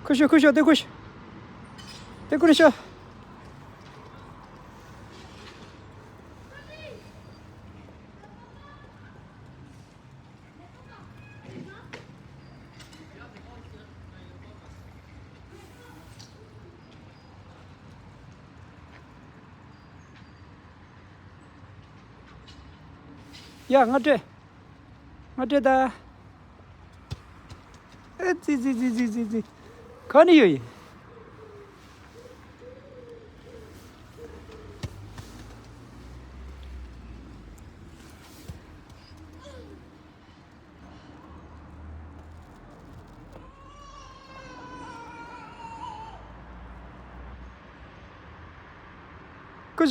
굿샷 굿샷 내 굿샷 내 굿샷. 야, 어때다? 지지지지지지. 가니요.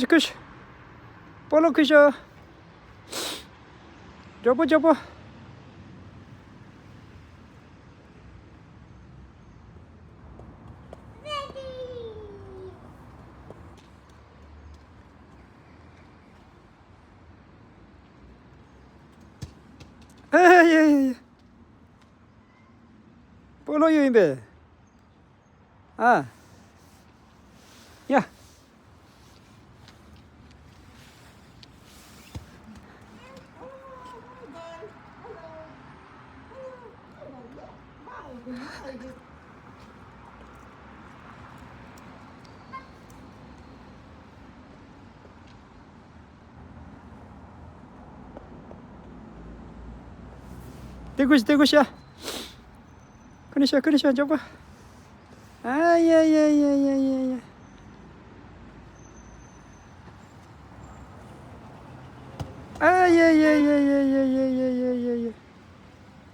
굿. 볼로 굿샷. 접어. 예. 볼로요 임베. 아. 야. 내 굿이야. 그러셔 접어. 예. 예.